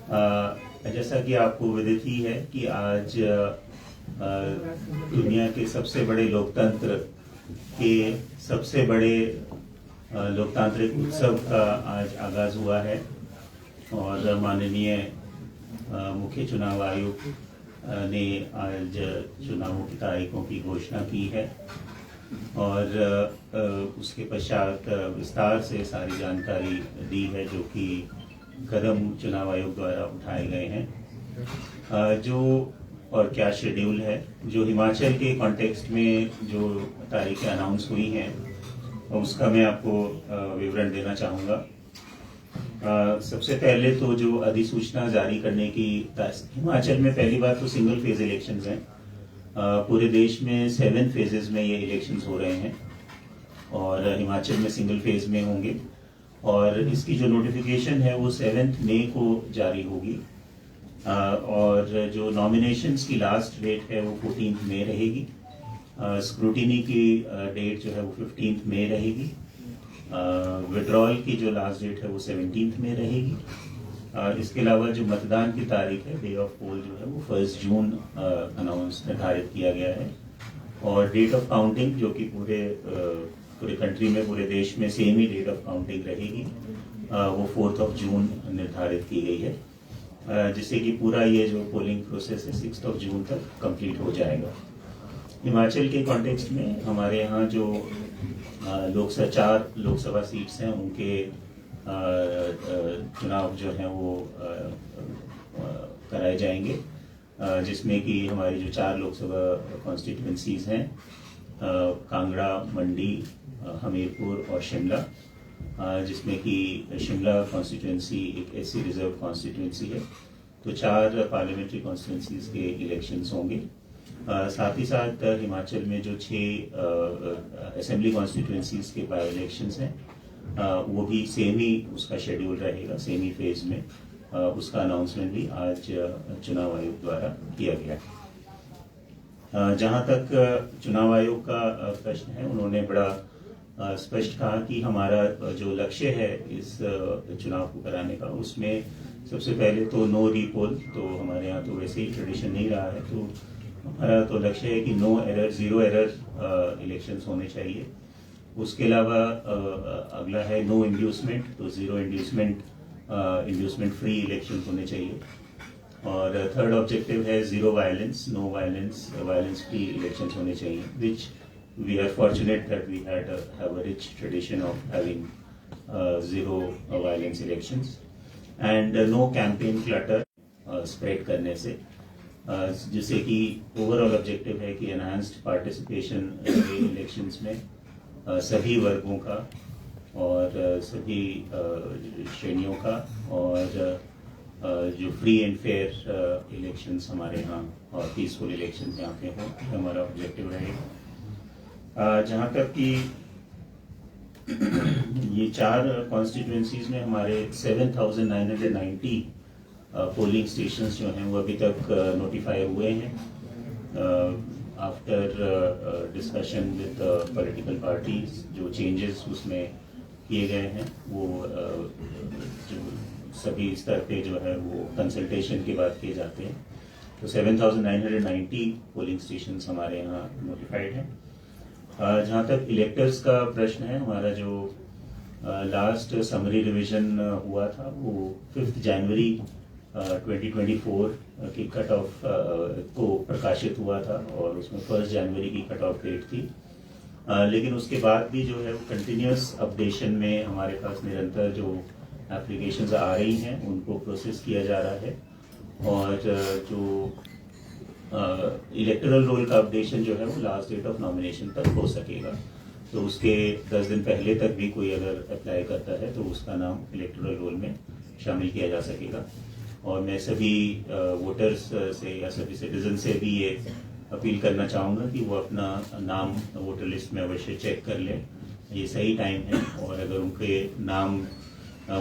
जैसा कि आपको विदित ही है कि आज दुनिया के सबसे बड़े लोकतंत्र के सबसे बड़े लोकतांत्रिक उत्सव का आज आगाज हुआ है और माननीय मुख्य चुनाव आयुक्त ने आज चुनावों की तारीखों की घोषणा की है और उसके पश्चात विस्तार से सारी जानकारी दी है जो कि कदम चुनाव आयोग द्वारा उठाए गए हैं जो और क्या शेड्यूल है। जो हिमाचल के कॉन्टेक्स्ट में जो तारीखें अनाउंस हुई हैं उसका मैं आपको विवरण देना चाहूँगा। सबसे पहले तो जो अधिसूचना जारी करने की हिमाचल में पहली बार तो सिंगल फेज इलेक्शंस हैं। पूरे देश में 7 फेजेस में ये इलेक्शंस हो रहे हैं और हिमाचल में सिंगल फेज में होंगे और इसकी जो नोटिफिकेशन है वो 7 मई को जारी होगी और जो नॉमिनेशंस की लास्ट डेट है वो 14 मई रहेगी। स्क्रूटिनी की डेट जो है वो 15 मई रहेगी। विड्रॉल की जो लास्ट डेट है वो 17 मई रहेगी। इसके अलावा जो मतदान की तारीख है डे ऑफ पोल जो है वो 1 जून अनाउंस निर्धारित किया गया है और डेट ऑफ काउंटिंग जो कि पूरे कंट्री में पूरे देश में सेम ही डेट ऑफ काउंटिंग रहेगी वो 4 जून निर्धारित की गई है जिससे कि पूरा ये जो पोलिंग प्रोसेस है 6 जून तक कंप्लीट हो जाएगा। हिमाचल के कॉन्टेक्स्ट में हमारे यहाँ जो 4 लोकसभा सीट्स हैं उनके चुनाव जो हैं वो कराए जाएंगे जिसमें कि हमारी जो 4 लोकसभा कॉन्स्टिट्यूंसीज हैं कांगड़ा, मंडी, हमीरपुर और शिमला, जिसमें कि शिमला कॉन्स्टिट्यूंसी एक एससी रिजर्व कॉन्स्टिट्यूंसी है तो 4 पार्लियामेंट्री कॉन्स्टिट्यूंसीज के इलेक्शंस होंगे। साथ ही साथ हिमाचल में जो 6 असेंबली कॉन्स्टिट्यूंसीज के बाय इलेक्शंस हैं वो भी सेम ही उसका शेड्यूल रहेगा, सेम ही फेज में उसका अनाउंसमेंट भी आज चुनाव आयोग द्वारा किया गया है। जहां तक चुनाव आयोग का प्रश्न है उन्होंने बड़ा स्पष्ट कहा कि हमारा जो लक्ष्य है इस चुनाव को कराने का उसमें सबसे पहले तो नो रीपोल, तो हमारे यहाँ तो वैसे ही ट्रेडिशन नहीं रहा है तो हमारा तो लक्ष्य है कि नो एरर, 0 एरर इलेक्शंस होने चाहिए। उसके अलावा अगला है नो इंड्यूसमेंट, तो 0 इंड्यूसमेंट फ्री इलेक्शन होने चाहिए और थर्ड ऑब्जेक्टिव है 0 violence, no violence free elections होने चाहिए which we are fortunate that we have a rich tradition of having 0 violence elections and no campaign clutter spread करने से जिससे कि ओवरऑल ऑब्जेक्टिव है कि एनहांस्ड पार्टिसिपेशन इलेक्शंस में सभी वर्गों का और सभी श्रेणियों का और जो फ्री एंड फेयर इलेक्शंस हमारे यहाँ और पीसफुल इलेक्शंस यहाँ पे हों हमारा ऑब्जेक्टिव रहेगा। जहाँ तक कि ये 4 कॉन्स्टिट्यूंसीज में हमारे 7,990 पोलिंग स्टेशंस जो हैं वो अभी तक नोटिफाई हुए हैं after discussion with political parties. जो चेंजेस उसमें किए गए हैं वो जो सभी स्तर पे जो है वो कंसल्टेशन के बाद किए जाते हैं तो 7,990 पोलिंग स्टेशंस हमारे यहाँ नोटिफाइड हैं। जहाँ तक इलेक्टर्स का प्रश्न है हमारा जो लास्ट समरी रिवीजन हुआ था वो 5 जनवरी 2024 की कट ऑफ को प्रकाशित हुआ था और उसमें 1 जनवरी की कट ऑफ डेट थी लेकिन उसके बाद भी जो है वो कंटिन्यूस अपडेशन में हमारे पास निरंतर जो एप्लीकेशंस आ रही हैं उनको प्रोसेस किया जा रहा है और जो इलेक्टोरल रोल का अपडेशन जो है वो लास्ट डेट ऑफ नॉमिनेशन तक हो सकेगा तो उसके 10 दिन पहले तक भी कोई अगर अप्लाई करता है तो उसका नाम इलेक्टोरल रोल में शामिल किया जा सकेगा। और मैं सभी वोटर्स से या सभी सिटीजन से भी ये अपील करना चाहूँगा कि वो अपना नाम वोटर लिस्ट में अवश्य चेक कर लें, ये सही टाइम है और अगर उनके नाम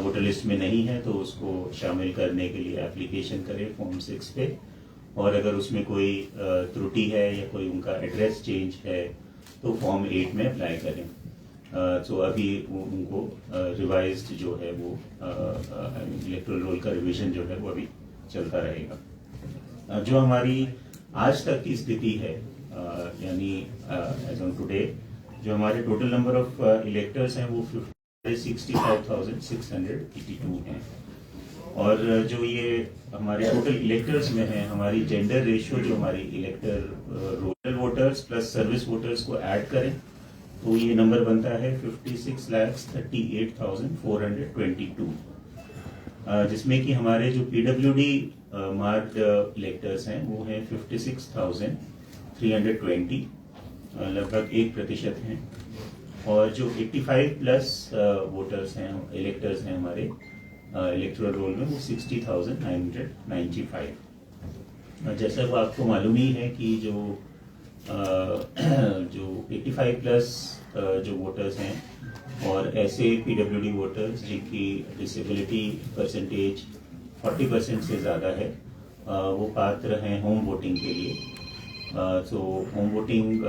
वोटर लिस्ट में नहीं है तो उसको शामिल करने के लिए एप्लीकेशन करें फॉर्म 6 पे और अगर उसमें कोई त्रुटि है या कोई उनका एड्रेस चेंज है तो फॉर्म 8 में अप्लाई करें। तो अभी उनको रिवाइज्ड जो है वो इलेक्टोरल रोल का रिवीजन जो है वो अभी चलता रहेगा। जो हमारी आज तक की स्थिति है, यानी एज ऑन टुडे जो हमारे टोटल नंबर ऑफ इलेक्टर्स हैं वो 65,682 हैं। और जो ये हमारे टोटल इलेक्टर्स में है, हमारी जेंडर रेशियो जो हमारी elector roll voters plus service voters को ऐड करें तो ये नंबर बनता है 56,38,422, जिसमें कि हमारे जो पीडब्ल्यूडी मार्क्ड इलेक्टर्स हैं वो हैं 56,320, लगभग 1% हैं। और जो 85 प्लस वोटर्स हैं, इलेक्टर्स हैं हमारे इलेक्टोरल रोल में, वो 60,995। जैसा वो आपको मालूम ही है कि जो 85 प्लस जो वोटर्स हैं और ऐसे पीडब्ल्यूडी वोटर्स जिनकी डिसेबिलिटी परसेंटेज 40% से ज़्यादा है, वो पात्र हैं होम वोटिंग के लिए। तो होम वोटिंग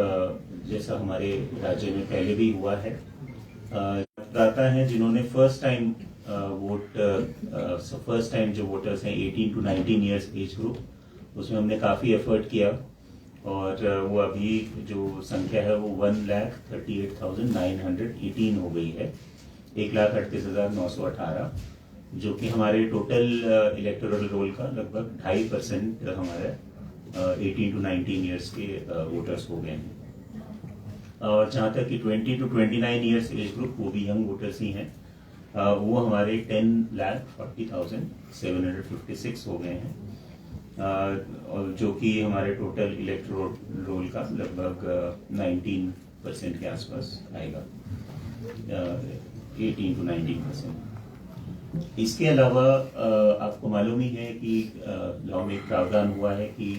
जैसा हमारे राज्य में पहले भी हुआ है, मतदाता हैं जिन्होंने फर्स्ट टाइम जो वोटर्स हैं 18 to 19 ईयर्स एज ग्रुप, उसमें हमने काफ़ी एफर्ट किया और वो अभी जो संख्या है वो 1,38,918 हो गई है, 1,38,918, जो कि हमारे टोटल इलेक्टोरल रोल का लगभग 2.5% हमारे 18 to 19 ईयर्स के वोटर्स हो गए हैं। और जहाँ तक कि 20 to 29 ईयर्स एज ग्रुप, वो भी यंग वोटर्स ही हैं, वो हमारे 10,40,756 हो गए हैं, और जो कि हमारे टोटल इलेक्टोरल रोल का लगभग 19% के आसपास आएगा, 18 to 19%। इसके अलावा आपको मालूम ही है कि लॉ में एक प्रावधान हुआ है कि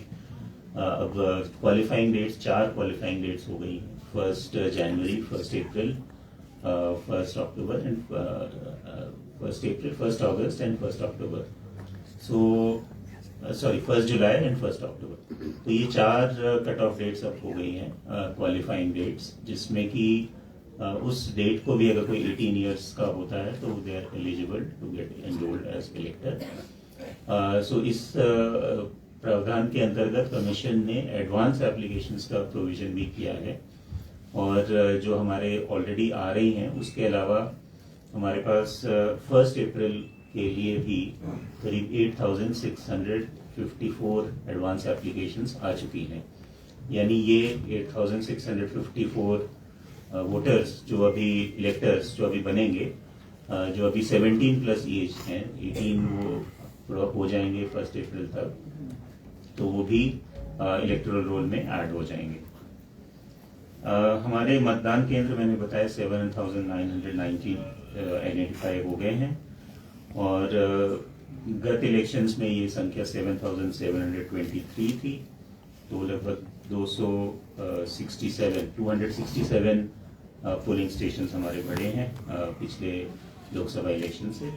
अब क्वालिफाइंग डेट्स, 4 क्वालिफाइंग डेट्स हो गई, 1 जनवरी, 1 अप्रैल, 1 October and 1 April, 1 August and 1 October. 1 July and 1 अक्टूबर। तो ये 4 कट ऑफ डेट्स अब हो गई हैं क्वालिफाइंग डेट्स, जिसमें कि उस डेट को भी अगर कोई 18 ईयर्स का होता है तो they are eligible to get enrolled as elector. So इस प्रावधान के अंतर्गत कमीशन ने एडवांस एप्लीकेशंस का प्रोविजन भी किया है, और जो हमारे ऑलरेडी आ रही हैं उसके अलावा हमारे पास 1 अप्रैल के लिए भी करीब 8,654 एडवांस एप्लीकेशंस आ चुकी हैं। यानी ये 8,654 वोटर्स जो अभी इलेक्टर्स जो अभी बनेंगे, जो अभी 17 प्लस एज हैं, 18 वो हो जाएंगे 1 अप्रैल तक, तो वो भी इलेक्टोरल रोल में ऐड हो जाएंगे। हमारे मतदान केंद्र मैंने बताया 7,919 आइडेंटिफाई हो गए हैं, और गत इलेक्शंस में ये संख्या 7,723 थी, तो लगभग 267 पोलिंग स्टेशन हमारे बढ़े हैं पिछले लोकसभा इलेक्शन से।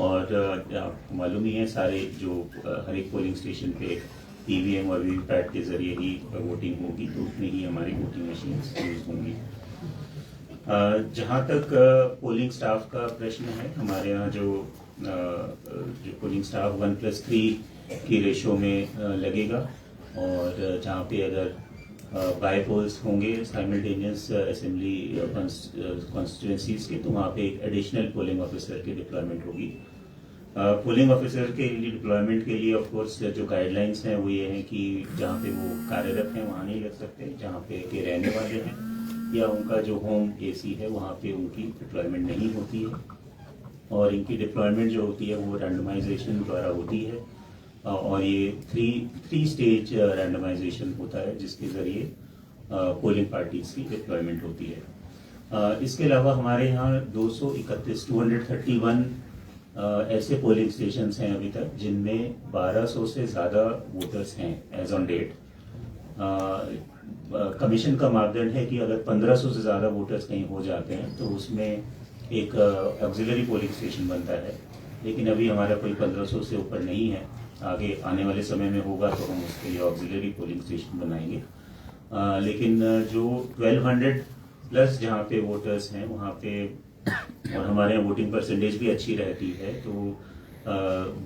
और आपको मालूम ही है सारे जो हर एक पोलिंग स्टेशन पे ईवीएम और वीवीपैट के जरिए ही वोटिंग होगी, तो उसमें ही हमारी वोटिंग मशीन्स यूज होंगी। जहाँ तक पोलिंग स्टाफ का प्रश्न है, हमारे यहाँ जो पोलिंग स्टाफ 1+3 की रेशो में लगेगा, और जहाँ पे अगर बाय पोल्स होंगे साइमल्टेनियस असेंबली कॉन्स्टिट्यूएंसीज के, तो वहाँ पे एक एडिशनल पोलिंग ऑफिसर की डिप्लॉयमेंट होगी। पोलिंग ऑफिसर के लिए डिप्लॉयमेंट के लिए ऑफ कोर्स जो गाइडलाइंस हैं वो ये हैं कि जहाँ पे वो कार्यरत हैं वहाँ नहीं लग सकते, जहाँ पे के रहने वाले हैं या उनका जो होम एसी है वहाँ पे उनकी डिप्लॉयमेंट नहीं होती है, और इनकी डिप्लॉयमेंट जो होती है वो रैंडमाइजेशन द्वारा होती है, और ये 3 स्टेज रैंडमाइजेशन होता है जिसके जरिए पोलिंग पार्टीज की डिप्लॉयमेंट होती है। इसके अलावा हमारे यहाँ 231 ऐसे पोलिंग स्टेशंस हैं अभी तक जिनमें 1200 से ज़्यादा वोटर्स हैं एज ऑन डेट। कमीशन का मापदंड है कि अगर 1500 से ज़्यादा वोटर्स कहीं हो जाते हैं तो उसमें एक ऑक्सिलरी पोलिंग स्टेशन बनता है, लेकिन अभी हमारा कोई 1500 से ऊपर नहीं है। आगे आने वाले समय में होगा तो हम उसके लिए ऑक्सिलरी पोलिंग स्टेशन बनाएंगे। लेकिन जो 1200 प्लस जहाँ पे वोटर्स हैं वहाँ पे और हमारे यहाँ वोटिंग परसेंटेज भी अच्छी रहती है, तो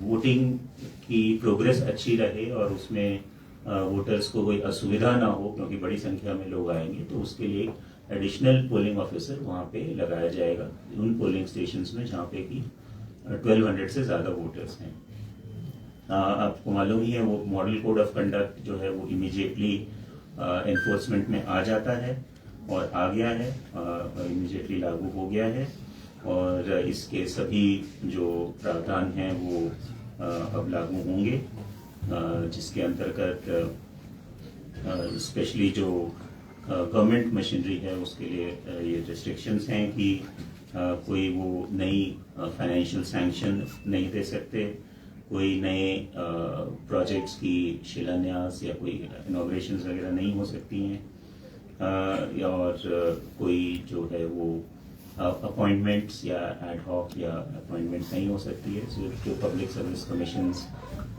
वोटिंग की प्रोग्रेस अच्छी रहे और उसमें वोटर्स को कोई असुविधा ना हो, क्योंकि बड़ी संख्या में लोग आएंगे, तो उसके लिए एडिशनल पोलिंग ऑफिसर वहाँ पे लगाया जाएगा उन पोलिंग स्टेशंस में जहाँ पे कि 1200 से ज़्यादा वोटर्स हैं। आपको मालूम ही है वो मॉडल कोड ऑफ कंडक्ट जो है वो इमीडिएटली एनफोर्समेंट में आ जाता है और आ गया है, इमीडिएटली लागू हो गया है, और इसके सभी जो प्रावधान हैं वो अब लागू होंगे, जिसके अंतर्गत स्पेशली जो गवर्नमेंट मशीनरी है उसके लिए ये रिस्ट्रिक्शंस हैं कि कोई वो नई फाइनेंशियल सैंक्शन नहीं दे सकते, कोई नए प्रोजेक्ट्स की शिलान्यास या कोई इनॉग्रेशंस वगैरह नहीं हो सकती हैं, और कोई जो है वो अपॉइंटमेंट्स या एड हॉक या अपॉइंटमेंट नहीं हो सकती है। सिर्फ जो पब्लिक सर्विस कमीशंस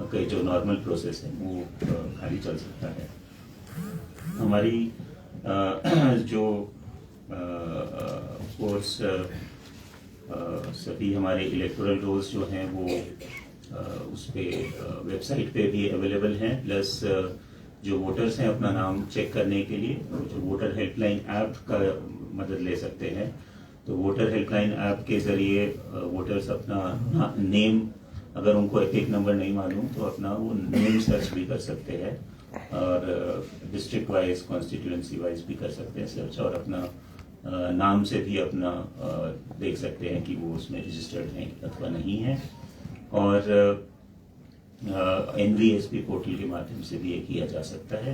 के जो नॉर्मल प्रोसेस है वो खाली चल सकता है। हमारी जो कोर्स सभी हमारे इलेक्टोरल रोल्स जो हैं वो उस पर वेबसाइट पे भी अवेलेबल हैं, प्लस जो वोटर्स हैं अपना नाम चेक करने के लिए जो वोटर हेल्पलाइन ऐप का मदद ले सकते हैं, तो वोटर हेल्पलाइन ऐप के जरिए वोटर्स अपना नेम, अगर उनको एक नंबर नहीं मालूम तो अपना वो नेम सर्च भी कर सकते हैं, और डिस्ट्रिक्ट वाइज कॉन्स्टिट्यूएंसी वाइज भी कर सकते हैं सर्च, और अपना नाम से भी अपना देख सकते हैं कि वो उसमें रजिस्टर्ड हैं अथवा नहीं है, और NVSP पोर्टल के माध्यम से भी ये किया जा सकता है।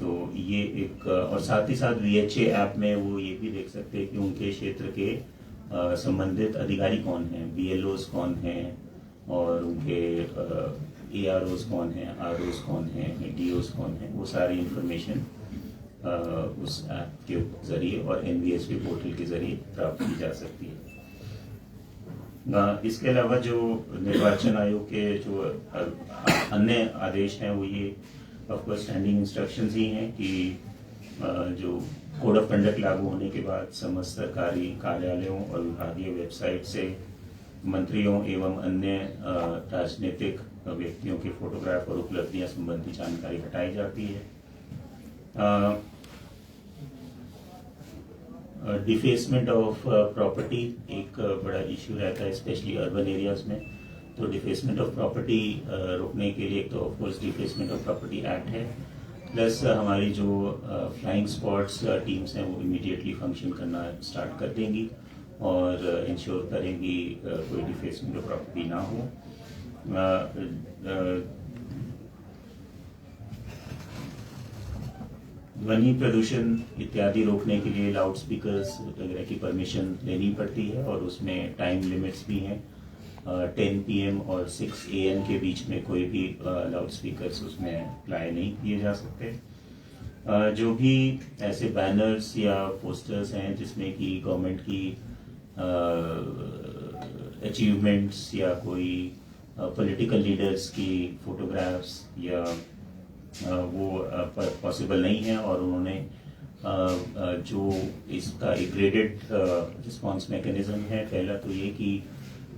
तो ये एक, और साथ ही साथ VHA ऐप में वो ये भी देख सकते हैं कि उनके क्षेत्र के संबंधित अधिकारी कौन हैं, BLOs कौन हैं, और उनके AROs कौन हैं, ROs कौन हैं, DOs कौन हैं, वो सारी इंफॉर्मेशन उस ऐप के जरिए और NVSP पोर्टल के जरिए प्राप्त की जा सकती है। इसके अलावा जो निर्वाचन आयोग के जो अन्य आदेश हैं वो ये ऑफकोर्स स्टैंडिंग इंस्ट्रक्शंस ही हैं कि जो कोड ऑफ कंडक्ट लागू होने के बाद समस्त सरकारी कार्यालयों और विभागीय वेबसाइट से मंत्रियों एवं अन्य राजनीतिक व्यक्तियों के फोटोग्राफ और उपलब्धियां संबंधी जानकारी हटाई जाती है। डिफेसमेंट ऑफ प्रॉपर्टी एक बड़ा इश्यू रहता है स्पेशली अर्बन एरियाज में, तो डिफेसमेंट ऑफ प्रॉपर्टी रोकने के लिए एक तो of course defacement of property act है, प्लस हमारी जो फ्लाइंग स्क्वाड्स टीम्स हैं वो इमीडिएटली फंक्शन करना स्टार्ट कर देंगी और इंश्योर करेंगी कोई डिफेसमेंट ऑफ प्रॉपर्टी ना हो। ध्वनि प्रदूषण इत्यादि रोकने के लिए लाउड स्पीकर्स वगैरह की परमिशन लेनी पड़ती है, और उसमें टाइम लिमिट्स भी हैं। 10 PM और 6 AM के बीच में कोई भी लाउड स्पीकर्स उसमें अप्लाई नहीं किए जा सकते। जो भी ऐसे बैनर्स या पोस्टर्स हैं जिसमें कि गवर्नमेंट की अचीवमेंट्स या कोई पॉलिटिकल लीडर्स की फोटोग्राफ्स या वो पॉसिबल नहीं है, और उन्होंने जो इसका एक ग्रेडेड रिस्पांस मैकेनिज्म है, पहला तो ये कि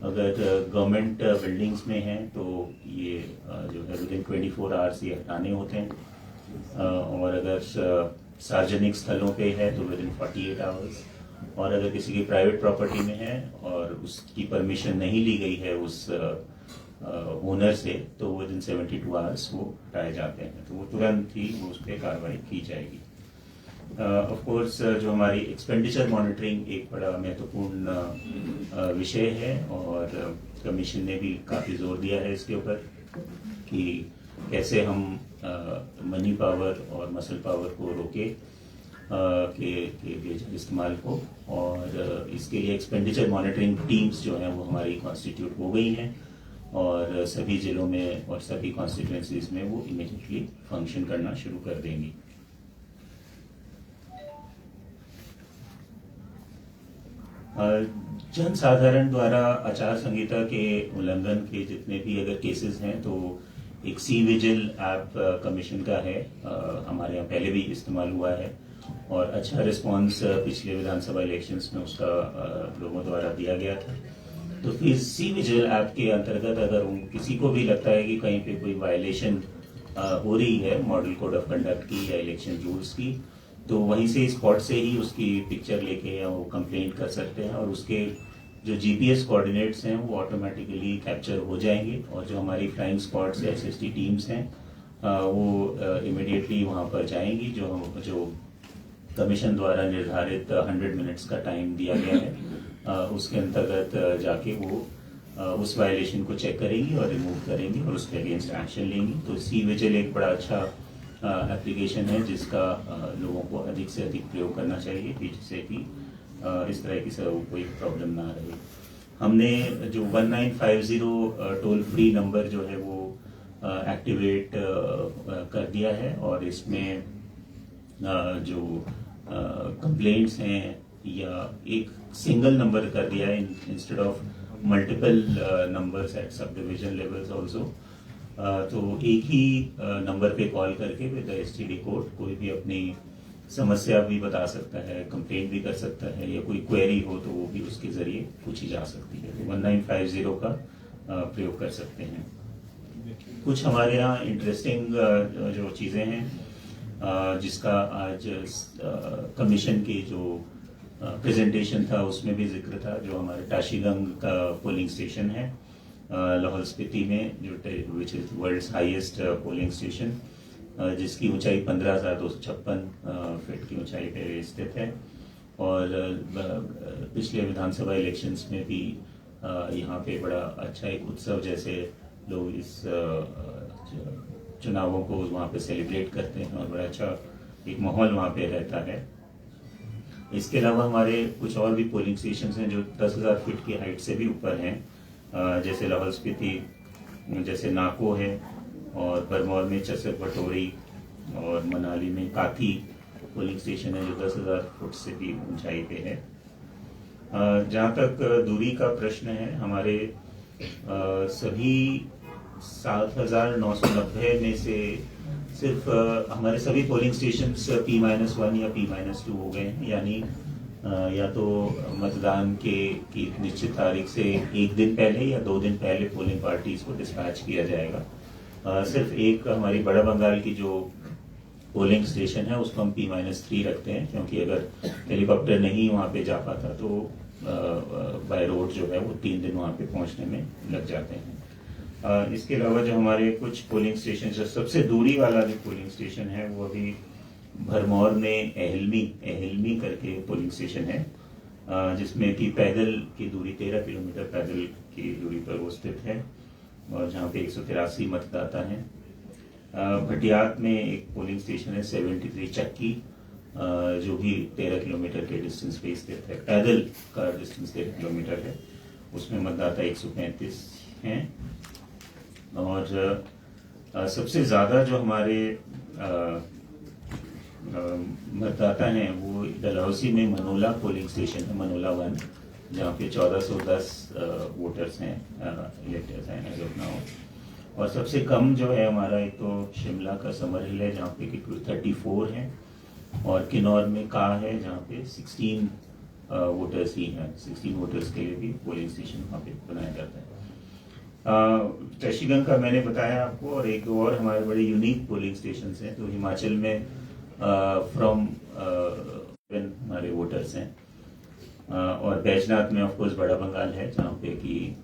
अगर गवर्नमेंट बिल्डिंग्स में हैं तो ये जो है विदिन 24 आवर्स ये हटाने होते हैं, और अगर सार्वजनिक स्थलों पे है तो विदिन 48 आवर्स, और अगर किसी की प्राइवेट प्रॉपर्टी में है और उसकी परमिशन नहीं ली गई है उस ओनर से तो विदिन 72 आवर्स वो हटाए जाते हैं, तो वो तुरंत ही वो उस पर कार्रवाई की जाएगी। ऑफ कोर्स जो हमारी एक्सपेंडिचर मॉनिटरिंग एक बड़ा महत्वपूर्ण विषय है, और कमीशन ने भी काफ़ी जोर दिया है इसके ऊपर कि कैसे हम मनी पावर और मसल पावर को रोके के इस्तेमाल को, और इसके लिए एक्सपेंडिचर मॉनिटरिंग टीम्स जो हैं वो हमारी कॉन्स्टिट्यूट हो गई हैं, और सभी जिलों में और सभी कॉन्स्टिट्यूएंसीज में वो इमीडिएटली फंक्शन करना शुरू कर देंगी। जन साधारण द्वारा आचार संहिता के उल्लंघन के जितने भी अगर केसेस हैं तो एक सी विजिल ऐप कमीशन का है, हमारे यहाँ पहले भी इस्तेमाल हुआ है, और अच्छा रिस्पांस पिछले विधानसभा इलेक्शंस में उसका लोगों द्वारा दिया गया था। तो फिर सी विजिल ऐप के अंतर्गत अगर किसी को भी लगता है कि कहीं पे कोई वायलेशन हो रही है मॉडल कोड ऑफ कंडक्ट की या इलेक्शन रूल्स की, तो वहीं से स्पॉट से ही उसकी पिक्चर लेके या वो कंप्लेंट कर सकते हैं और उसके जो जीपीएस कोऑर्डिनेट्स हैं वो ऑटोमेटिकली कैप्चर हो जाएंगे और जो हमारी फ्लाइंग स्क्वाड्स एसएसटी टीम्स हैं वो इमिडिएटली वहाँ पर जाएंगी। जो कमीशन द्वारा निर्धारित 100 मिनट्स का टाइम दिया गया है उसके अंतर्गत जाके वो उस वायलेशन को चेक करेंगी और रिमूव करेंगी और उसके अगेंस्ट एक्शन लेंगी। तो सी विजिल एक बड़ा अच्छा एप्लीकेशन है जिसका लोगों को अधिक से अधिक प्रयोग करना चाहिए जिससे कि इस तरह की कोई प्रॉब्लम ना रहे। हमने जो 1950 टोल फ्री नंबर जो है वो एक्टिवेट कर दिया है और इसमें जो कंप्लेंट्स हैं या एक सिंगल नंबर कर दिया है instead of multiple numbers at sub division levels also. तो एक ही नंबर पे कॉल करके विद एसटीडी कोड कोई भी अपनी समस्या भी बता सकता है, कंप्लेंट भी कर सकता है या कोई क्वेरी हो तो वो भी उसके जरिए पूछी जा सकती है। तो 1950 का प्रयोग कर सकते हैं। कुछ हमारे यहाँ इंटरेस्टिंग जो चीज़ें हैं जिसका आज कमीशन की जो प्रेजेंटेशन था उसमें भी जिक्र था। जो हमारे टाशीगंग का पोलिंग स्टेशन है लाहौल स्पीति में जो which is world's highest polling station जिसकी ऊंचाई 15,256 फीट की ऊंचाई पे स्थित है और पिछले विधानसभा इलेक्शंस में भी यहाँ पे बड़ा अच्छा एक उत्सव जैसे लोग इस चुनावों को वहाँ पे सेलिब्रेट करते हैं और बड़ा अच्छा एक माहौल वहाँ पे रहता है। इसके अलावा हमारे कुछ और भी पोलिंग स्टेशन हैं जो 10,000 फीट की हाइट से भी ऊपर हैं जैसे लाहौल स्पीति जैसे नाको है और बरमौर में चसक भटोरी और मनाली में काथी पोलिंग स्टेशन है जो 10,000 फुट से भी ऊंचाई पे है। जहाँ तक दूरी का प्रश्न है हमारे सभी 7,990 में से सिर्फ हमारे सभी पोलिंग स्टेशन P-1 या P-2 हो गए हैं, यानी या तो मतदान की निश्चित तारीख से एक दिन पहले या 2 दिन पहले पोलिंग पार्टीज को डिस्पैच किया जाएगा। सिर्फ एक हमारी बड़ा बंगाल की जो पोलिंग स्टेशन है उसको हम P-3 रखते हैं क्योंकि अगर हेलीकॉप्टर नहीं वहाँ पे जा पाता तो बाय रोड जो है वो 3 दिन वहाँ पे पहुँचने में लग जाते हैं। इसके अलावा जो हमारे कुछ पोलिंग स्टेशन जो सबसे दूरी वाला जो पोलिंग स्टेशन है वो अभी भरमौर में एहलमी करके पोलिंग स्टेशन है जिसमें कि पैदल की दूरी 13 किलोमीटर पैदल की दूरी पर वो स्थित है और जहाँ पे 183 मतदाता हैं। भटियात में एक पोलिंग स्टेशन है 73 चक्की जो भी 13 किलोमीटर के डिस्टेंस पे स्थित है, पैदल का डिस्टेंस 13 किलोमीटर है, उसमें मतदाता 135 हैं। और सबसे ज्यादा जो हमारे मतदाता हैं वो डलहौसी में मनोला पोलिंग स्टेशन है, मनोला 1, जहाँ पे 1410 वोटर्स हैं, इलेक्टर्स हैं एज ऑफ नाउ। और सबसे कम जो है हमारा एक तो शिमला का समर हिल है जहाँ पे कि 34 हैं और किन्नौर में का है जहाँ पे 16 वोटर्स ही हैं। 16 वोटर्स के लिए भी पोलिंग स्टेशन वहाँ पे बनाया जाता है। टाशीगंग का मैंने बताया आपको और एक दो और हमारे बड़े यूनिक पोलिंग स्टेशन हैं। तो हिमाचल में फ्रॉम हमारे वोटर्स हैं और बैजनाथ में ऑफकोर्स बड़ा बंगाल है जहाँ पे कि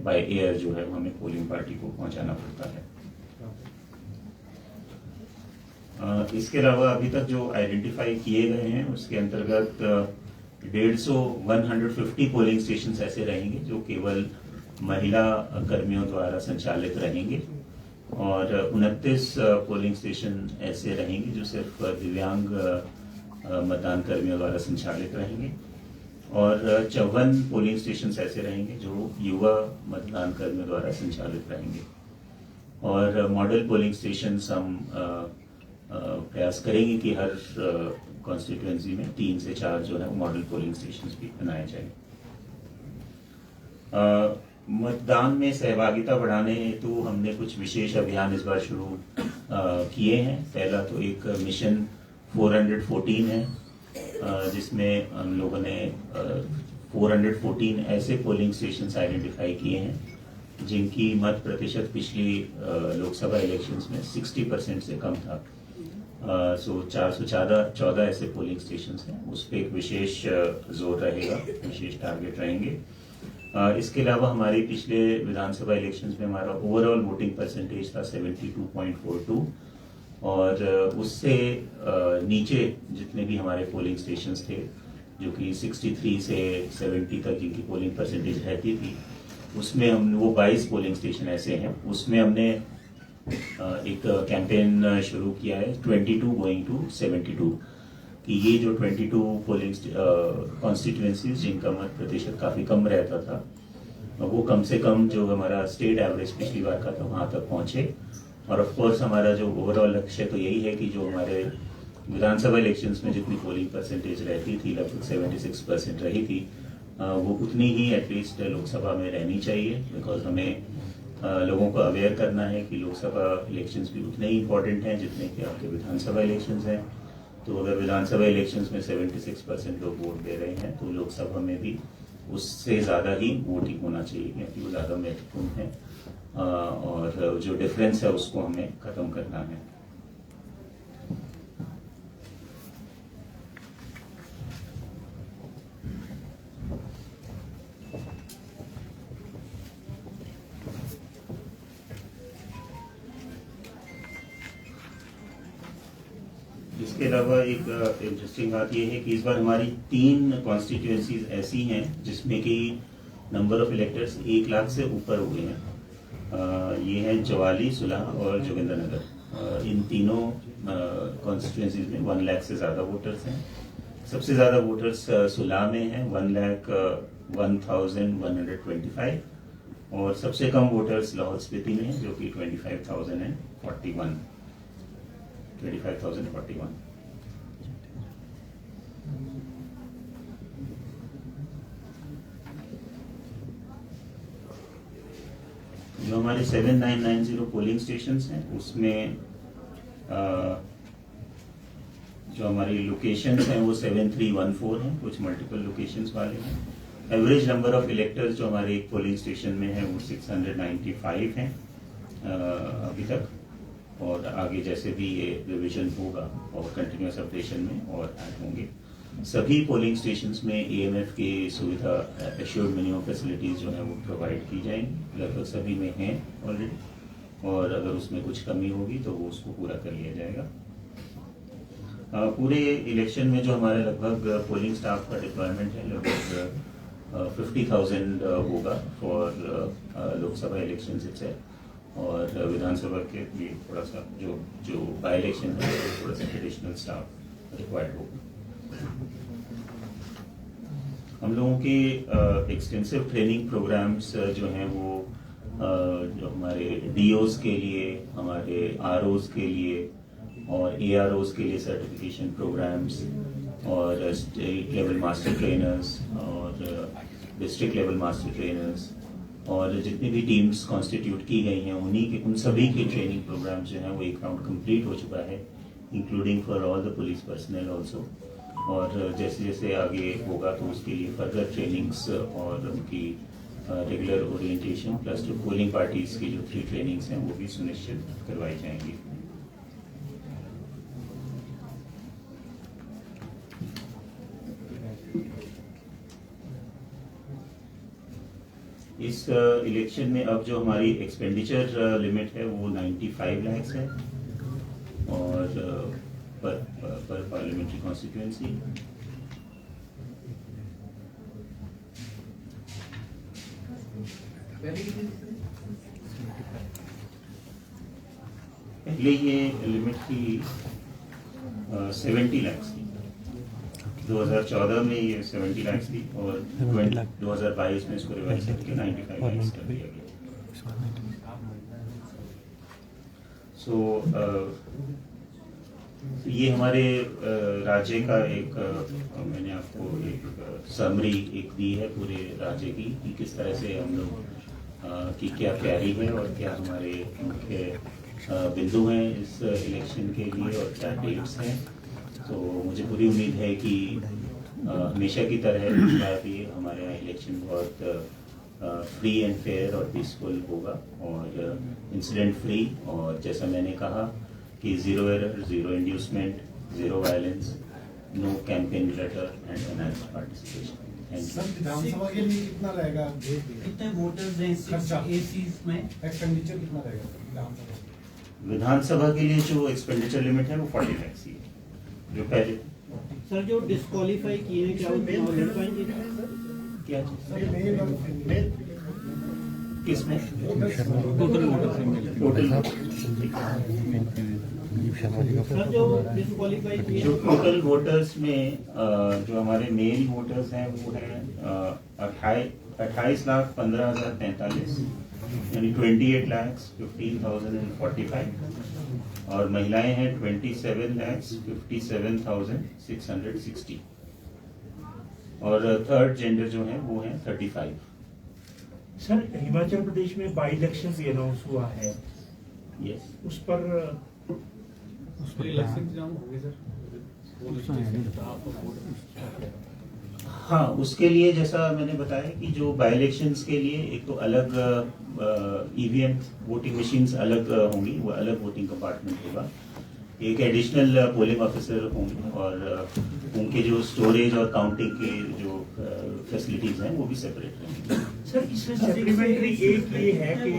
बाय एयर जो है हमें पोलिंग पार्टी को पहुंचाना पड़ता है। इसके अलावा अभी तक जो आइडेंटिफाई किए गए हैं उसके अंतर्गत 150 पोलिंग स्टेशन ऐसे रहेंगे जो केवल महिला कर्मियों द्वारा संचालित रहेंगे और 29 पोलिंग स्टेशन ऐसे रहेंगे जो सिर्फ दिव्यांग मतदान कर्मियों द्वारा संचालित रहेंगे और 54 पोलिंग स्टेशन ऐसे रहेंगे जो युवा मतदान कर्मियों द्वारा संचालित रहेंगे। और मॉडल पोलिंग स्टेशन हम प्रयास करेंगे कि हर कॉन्स्टिट्यूएंसी में 3 से 4 जो है मॉडल पोलिंग स्टेशन भी बनाए जाए। मतदान में सहभागिता बढ़ाने हेतु हमने कुछ विशेष अभियान इस बार शुरू किए हैं। पहला तो एक मिशन 414 है, जिसमें हम लोगों ने 414 ऐसे पोलिंग स्टेशंस आइडेंटिफाई किए हैं जिनकी मत प्रतिशत पिछली लोकसभा इलेक्शंस में 60% से कम था। सो 414 ऐसे पोलिंग स्टेशंस हैं, उस पर एक विशेष जोर रहेगा, विशेष टारगेट रहेंगे। इसके अलावा हमारे पिछले विधानसभा इलेक्शंस में हमारा ओवरऑल वोटिंग परसेंटेज था 72.42 और उससे नीचे जितने भी हमारे पोलिंग स्टेशंस थे जो कि 63 से 70 तक जिनकी पोलिंग परसेंटेज रहती थी, उसमें हम वो 22 पोलिंग स्टेशन ऐसे हैं, उसमें हमने एक कैंपेन शुरू किया है 22 गोइंग टू 72 कि ये जो 22 पोलिंग कॉन्स्टिट्यूएंसीज जिनका मत प्रतिशत काफ़ी कम रहता था, वो कम से कम जो हमारा स्टेट एवरेज पिछली बार का था वहाँ तक पहुँचे। और ऑफ कोर्स हमारा जो ओवरऑल लक्ष्य तो यही है कि जो हमारे विधानसभा इलेक्शंस में जितनी पोलिंग परसेंटेज रहती थी, लगभग 76% रही थी, वो उतनी ही एटलीस्ट लोकसभा में रहनी चाहिए, बिकॉज हमें लोगों को अवेयर करना है कि लोकसभा इलेक्शंस भी उतने ही इंपॉर्टेंट हैं जितने कि आपके विधानसभा इलेक्शंस हैं। तो अगर विधानसभा इलेक्शंस में 76% लोग वोट दे रहे हैं तो लोकसभा में भी उससे ज़्यादा ही वोटिंग होना चाहिए, क्योंकि वो ज़्यादा महत्वपूर्ण है और जो डिफरेंस है उसको हमें ख़त्म करना है। इसके अलावा एक इंटरेस्टिंग बात यह है कि इस बार हमारी 3 कॉन्स्टिट्यूएंसीज ऐसी हैं जिसमें कि नंबर ऑफ इलेक्टर्स 1 लाख से ऊपर हुए हैं। ये हैं जवाली, सुलह और जोगिंद्रनगर। इन तीनों कॉन्स्टिट्यूएंसीज में 1 लाख से ज़्यादा वोटर्स हैं। सबसे ज़्यादा वोटर्स सुलह में हैं 1,01,125 और सबसे कम वोटर्स लाहौल स्पीति में हैं जो कि 25,041। जो हमारे 7990 पोलिंग स्टेशंस हैं उसमें जो हमारी लोकेशंस हैं वो 7314 हैं, कुछ मल्टीपल लोकेशंस वाले हैं। एवरेज नंबर ऑफ इलेक्टर्स जो हमारे एक पोलिंग स्टेशन में है वो 695 हैं अभी तक, और आगे जैसे भी ये रिवीजन होगा और कंटिन्यूस अपडेशन में और ऐड होंगे। सभी पोलिंग स्टेशंस में एएमएफ की सुविधा, एश्योर्ड मिनिमम फैसिलिटीज जो है वो प्रोवाइड की जाएंगी, लगभग सभी में हैं ऑलरेडी, और अगर उसमें कुछ कमी होगी तो वो उसको पूरा कर लिया जाएगा। पूरे इलेक्शन में जो हमारे लगभग पोलिंग स्टाफ का डिप्लॉयमेंट है लगभग 50,000 होगा फॉर लोकसभा इलेक्शन से, और विधानसभा के लिए थोड़ा सा जो बाई इलेक्शन है थोड़ा सा एडिशनल स्टाफ रिक्वायर्ड होगा। हम लोगों के एक्सटेंसिव ट्रेनिंग प्रोग्राम्स जो हैं वो जो हमारे डीओज के लिए, हमारे आरओज के लिए और एआरओज के लिए सर्टिफिकेशन प्रोग्राम्स, और स्टेट लेवल मास्टर ट्रेनर्स और डिस्ट्रिक्ट लेवल मास्टर ट्रेनर्स, और जितनी भी टीम्स कॉन्स्टिट्यूट की गई हैं उन सभी के ट्रेनिंग प्रोग्राम जो हैं वो एक राउंड कंप्लीट हो चुका है, including for all the police personal also. और जैसे जैसे आगे होगा तो उसके लिए फर्दर ट्रेनिंग्स और उनकी रेगुलर ओरिएंटेशन प्लस जो पोलिंग पार्टीज की जो 3 ट्रेनिंग्स हैं वो भी सुनिश्चित करवाई जाएंगी। इस इलेक्शन में अब जो हमारी एक्सपेंडिचर लिमिट है वो 95 लाख है और पर पार्लियामेंट्री कॉन्स्टिट्यूएंसी। पहले ये लिमिट थी 70 लाख थी, 2014 में ये 70 लाख थी और 2022 में इसको रिवाइज करके 95 लाख कर दिया गया। ये हमारे राज्य का एक मैंने आपको एक समरी एक दी है पूरे राज्य की कि किस तरह से हम लोग की क्या तैयारी है और क्या हमारे मुख्य बिंदु हैं इस इलेक्शन के लिए और क्या डेट्स हैं। तो मुझे पूरी उम्मीद है कि हमेशा की तरह इस बार भी हमारे यहाँ इलेक्शन बहुत फ्री एंड फेयर और पीसफुल होगा और इंसिडेंट फ्री, और जैसा मैंने कहा कि zero error, zero inducement, zero violence, no campaign letter and enhanced participation. Sir, विधानसभा के लिए कितना रहेगा? कितने वोटर्स हैं खर्चा एसीज में? एक्सपेंडिचर कितना रहेगा विधानसभा? विधानसभा के लिए जो एक्सपेंडिचर लिमिट है वो 40 लाख ही है, जो पहले। सर, जो डिस्क्वालीफाई किए हैं क्या वो चुनाव लड़ पाएंगे? क्या सर, मेल किसमें सर, जो डिस्क्वालीफाई किए जो टोटल वोटर्स में जो हमारे मेल वोटर्स हैं वो है 28,15,043, यानी 28,15,045, और महिलाएं हैं 27,57,660, और थर्ड जेंडर जो है वो है 35। सर, हिमाचल प्रदेश में बाई इलेक्शन अनाउंस हुआ है, यस, उस पर हाँ, उसके लिए जैसा मैंने बताया कि जो बाई इलेक्शंस के लिए एक तो अलग ईवीएम वोटिंग मशीन्स अलग होंगी, वो अलग वोटिंग कंपार्टमेंट होगा, एक एडिशनल पोलिंग ऑफिसर होंगे, और उनके जो स्टोरेज और काउंटिंग के जो फैसिलिटीज हैं वो भी सेपरेट रहेंगे। सर, इसमें सप्लीमेंट्री एक ये है कि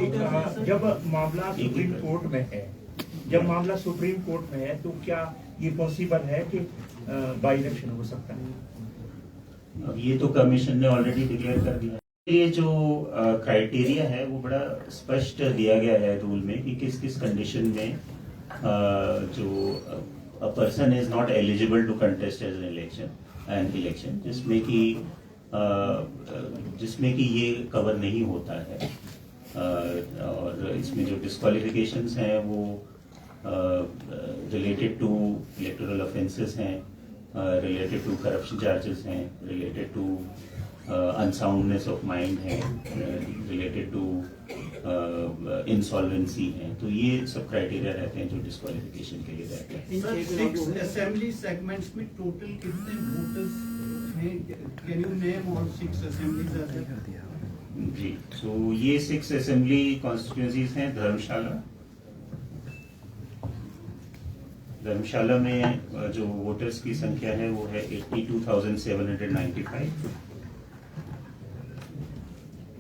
जब मामला सुप्रीम कोर्ट में है, तो क्या ये पॉसिबल है कि बाई इलेक्शन हो सकता है? अब ये तो कमीशन ने ऑलरेडी डिक्लेयर कर दिया है। ये जो क्राइटेरिया है वो बड़ा स्पष्ट दिया गया है रूल में कि किस किस कंडीशन में जो a person is not eligible to contest as an election, जिसमें कि ये कवर नहीं होता है, और इसमें जो डिस्क्वालिफिकेशंस हैं वो रिलेटेड टू इलेक्टोरल ऑफेंसेस हैं, रिलेटेड टू करप्शन चार्जेस हैं, related to unsoundness of mind है, रिलेटेड टू इंसॉल्वेंसी है, तो ये सब क्राइटेरिया रहते हैं जो डिस्क्वालिफिकेशन के लिए रहते हैं। असेंबली सेगमेंट्स में टोटल कितने वोटर्स हैं? Can you name all 6 assemblies? जी, तो ये 6 असेंबली कॉन्स्टिट्यूएंसीज हैं। धर्मशाला में जो वोटर्स की संख्या है वो है 82,795।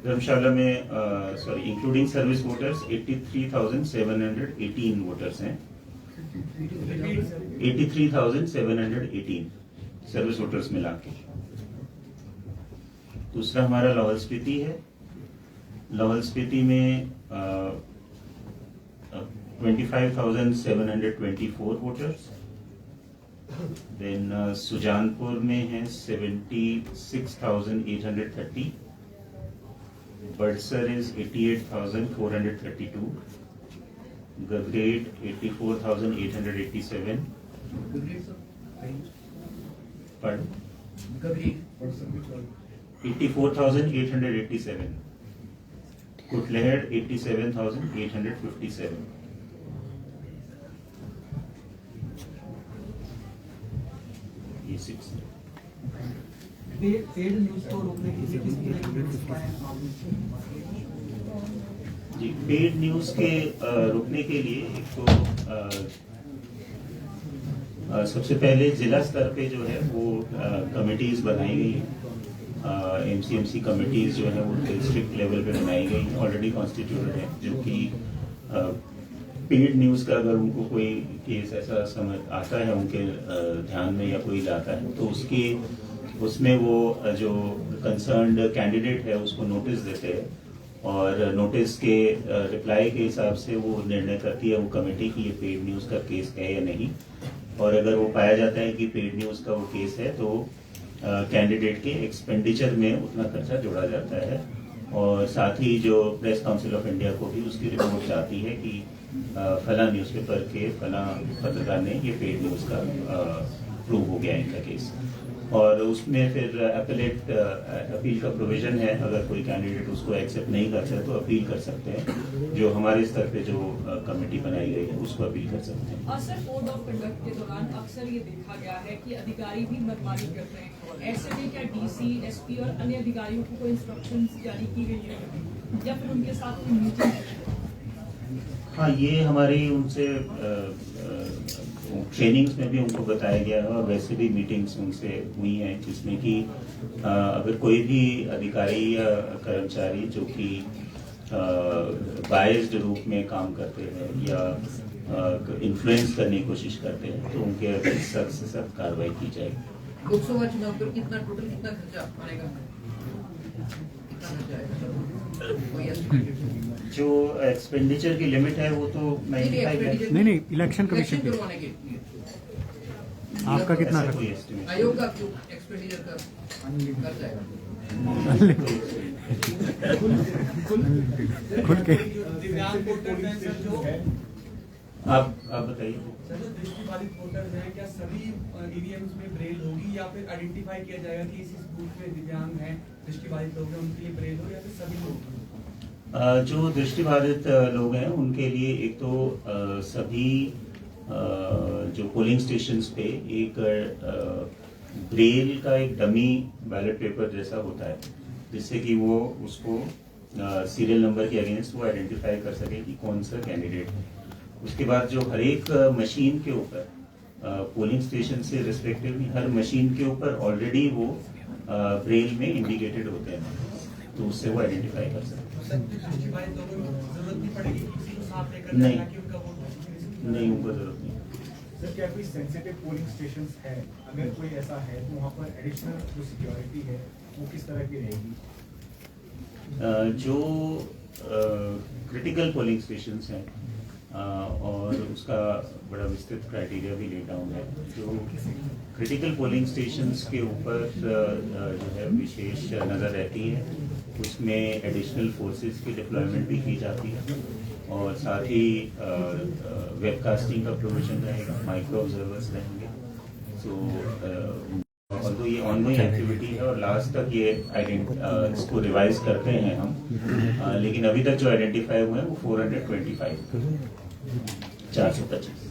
धर्मशाला में इंक्लूडिंग सर्विस वोटर्स 83,718 वोटर्स हैं। 83,718 सर्विस वोटर्स मिला के। दूसरा हमारा लाहौल स्पीति है। लाहौल स्पीति में 25,724 वोटर्स। देन सुजानपुर में है 76,830। बड़सर इज 88,432। गगरेट 84,887। Pardon? 84,887। कुटलहर 87,857। ये 6 पेड न्यूज को रोकने के लिए किस तरह की व्यवस्थाएं हैं? जी, पेड न्यूज के रोकने के लिए एक तो सबसे पहले जिला स्तर पे जो है वो कमिटीज बनाई गई, एमसीएमसी कमिटीज जो है वो डिस्ट्रिक्ट लेवल पे बनाई गई, ऑलरेडी कॉन्स्टिट्यूटेड है, जो कि पेड न्यूज का अगर उनको कोई केस ऐसा समझ आता है उनके ध्यान में या कोई लाता है तो उसमें वो जो कंसर्न्ड कैंडिडेट है उसको नोटिस देते हैं, और नोटिस के रिप्लाई के हिसाब से वो निर्णय करती है वो कमेटी कि ये पेड न्यूज का केस है या नहीं, और अगर वो पाया जाता है कि पेड न्यूज का वो केस है तो कैंडिडेट के एक्सपेंडिचर में उतना खर्चा जोड़ा जाता है, और साथ ही जो प्रेस काउंसिल ऑफ इंडिया को भी उसकी रिपोर्ट जाती है कि फला न्यूज़पेपर के फला पत्रकार ने ये पेड न्यूज का प्रूव हो गया इनका केस। और उसमें फिर अपील का प्रोविजन है। अगर कोई कैंडिडेट उसको एक्सेप्ट नहीं करता है तो अपील कर सकते हैं। जो हमारे स्तर पे जो कमेटी बनाई गई है उसको अपील कर सकते हैं। और सर कोड ऑफ कंडक्ट के दौरान अक्सर ये देखा गया है कि अधिकारी भी मनमानी करते हैं। ऐसे में क्या डीसी, एसपी और अन्य अधिकारियों को कोई इंस्ट्रक्शंस जारी की गई है या फिर उनके साथ कोई मीटिंग है? हाँ, ये हमारी उनसे ट्रेनिंग्स में भी उनको बताया गया है और वैसे भी मीटिंग्स उनसे हुई हैं जिसमें कि अगर कोई भी अधिकारी या कर्मचारी जो कि बायस्ड रूप में काम करते हैं या इन्फ्लुएंस करने की कोशिश करते हैं तो उनके सख्त से सख्त कार्रवाई की जाएगी। लोकसभा चुनाव पर कितना खर्चा आएगा? जो एक्सपेंडिचर की लिमिट है वो तो 95 है। नहीं इलेक्शन कमीशन के करवाने के लिए आपका कितना ऐसा खर्च? कोई estimate नहीं। आयोग का क्यों एक्सपेंडिचर का खर्च आएगा? खुल के दिव्यांग वोटर्स हैं सर जो आप बताइए। सर जो दृष्टिबाधित वोटर्स हैं क्या सभी ईवीएम्स में ब्रेल होगी या फिर आइडेंटिफाई किया जाएगा कि इस बूथ में दिव्यांग हैं, दृष्टिबाधित लोग हैं, उनके लिए ब्रेल हो या फिर सभी लोग? जो दृष्टिबाधित लोग हैं उनके लिए एक तो सभी जो पोलिंग स्टेशंस पे एक ब्रेल का एक डमी बैलेट पेपर जैसा होता है जिससे कि वो उसको सीरियल नंबर के अगेंस्ट वो आइडेंटिफाई कर सके कि कौन सा कैंडिडेट है। उसके बाद जो हर एक मशीन के ऊपर पोलिंग स्टेशन से रिस्पेक्टिवली हर मशीन के ऊपर ऑलरेडी वो ब्रेल में इंडिकेटेड होते हैं तो उससे वो आइडेंटिफाई कर सकते हैं। दृष्टिबाधित लोगों को जरूरत नहीं पड़ेगी किसी को साथ लेकर नहीं। जाना कि उनका वोट नहीं, उनको जरूरत नहीं। सर क्या कोई सेंसिटिव पोलिंग स्टेशंस है? अगर कोई ऐसा है तो वहाँ पर एडिशनल जो सिक्योरिटी है वो किस तरह की रहेगी? जो क्रिटिकल पोलिंग स्टेशंस हैं और उसका बड़ा विस्तृत क्राइटेरिया भी लेट डाउन है। जो क्रिटिकल पोलिंग स्टेशंस के ऊपर जो है विशेष नज़र रहती है, उसमें एडिशनल फोर्सेस की डिप्लॉयमेंट भी की जाती है और साथ ही वेबकास्टिंग का प्रोविजन रहेगा, माइक्रो ऑब्जर्वर्स रहेंगे। सो ये ऑनगोइंग एक्टिविटी है और लास्ट तक ये इसको रिवाइज करते हैं हम, लेकिन अभी तक जो आइडेंटिफाई हुए हैं वो 425 425